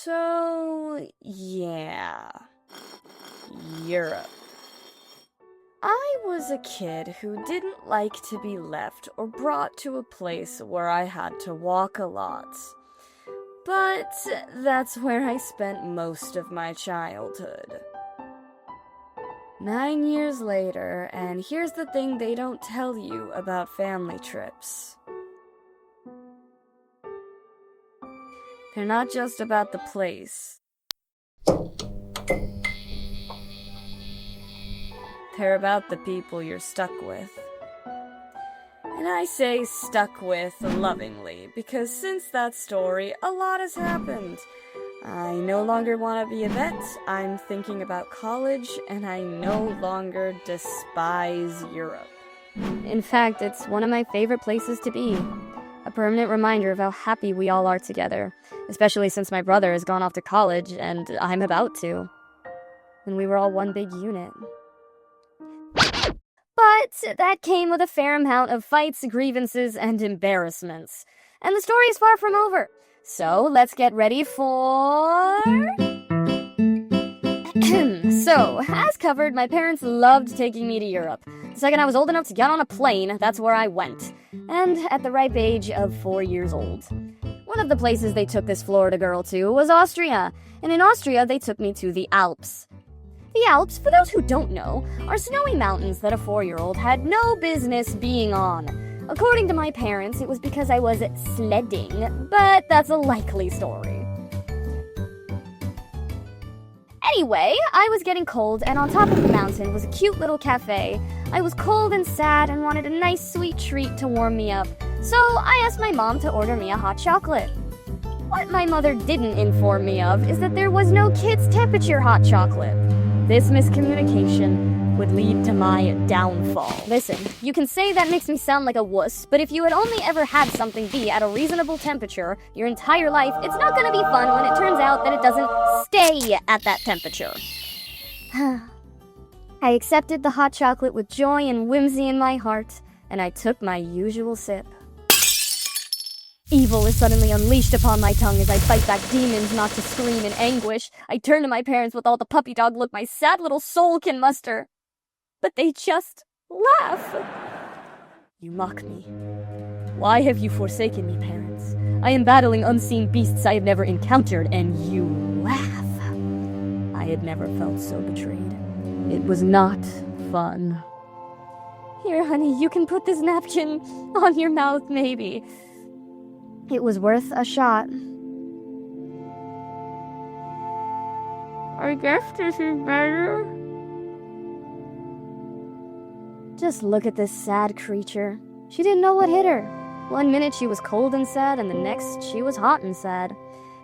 So, yeah. Europe. I was a kid who didn't like to be left or brought to a place where I had to walk a lot. But that's where I spent most of my childhood. 9 years later, and here's the thing they don't tell you about family trips. They're not just about the place. They're about the people you're stuck with. And I say stuck with lovingly, because since that story, a lot has happened. I no longer want to be a vet, I'm thinking about college, and I no longer despise Europe. In fact, it's one of my favorite places to be. A permanent reminder of how happy we all are together, especially since my brother has gone off to college, and I'm about to. And we were all one big unit. But that came with a fair amount of fights, grievances, and embarrassments. And the story is far from over. So, let's get ready for... So, as covered, my parents loved taking me to Europe. The second I was old enough to get on a plane, that's where I went. And at the ripe age of 4 years old. One of the places they took this Florida girl to was Austria. And in Austria, they took me to the Alps. The Alps, for those who don't know, are snowy mountains that a 4-year-old had no business being on. According to my parents, it was because I was sledding, but that's a likely story. Anyway, I was getting cold, and on top of the mountain was a cute little cafe. I was cold and sad and wanted a nice sweet treat to warm me up, so I asked my mom to order me a hot chocolate. What my mother didn't inform me of is that there was no kids' temperature hot chocolate. This miscommunication would lead to my downfall. Listen, you can say that makes me sound like a wuss, but if you had only ever had something be at a reasonable temperature your entire life, it's not gonna be fun when it turns out that it doesn't stay at that temperature. I accepted the hot chocolate with joy and whimsy in my heart, and I took my usual sip. Evil is suddenly unleashed upon my tongue as I fight back demons not to scream in anguish. I turn to my parents with all the puppy dog look my sad little soul can muster. But they just laugh. You mock me. Why have you forsaken me, parents? I am battling unseen beasts I have never encountered, and you laugh. I had never felt so betrayed. It was not fun. Here, honey, you can put this napkin on your mouth, maybe. It was worth a shot. I guess this is better. Just look at this sad creature. She didn't know what hit her. 1 minute she was cold and sad, and the next she was hot and sad.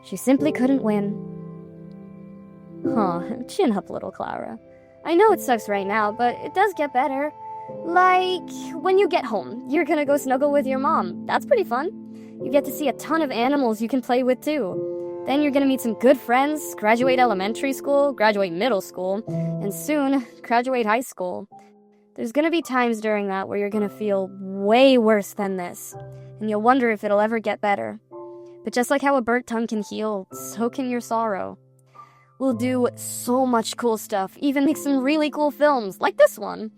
She simply couldn't win. Chin up, little Clara. I know it sucks right now, but it does get better. Like, when you get home, you're gonna go snuggle with your mom. That's pretty fun. You get to see a ton of animals you can play with, too. Then you're gonna meet some good friends, graduate elementary school, graduate middle school, and soon, graduate high school. There's gonna be times during that where you're gonna feel way worse than this, and you'll wonder if it'll ever get better. But just like how a burnt tongue can heal, so can your sorrow. We'll do so much cool stuff, even make some really cool films, like this one.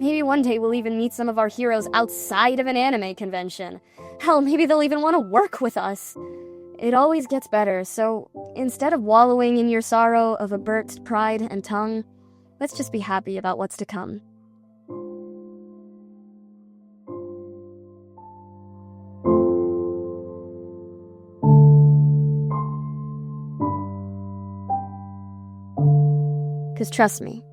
Maybe one day we'll even meet some of our heroes outside of an anime convention. Hell, maybe they'll even want to work with us. It always gets better, so instead of wallowing in your sorrow of a burnt pride and tongue, let's just be happy about what's to come. Because trust me,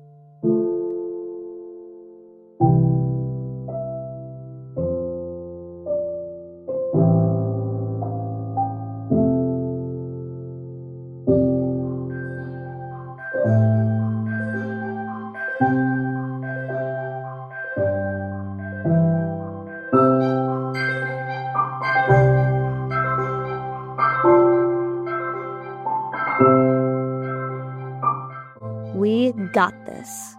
we got this.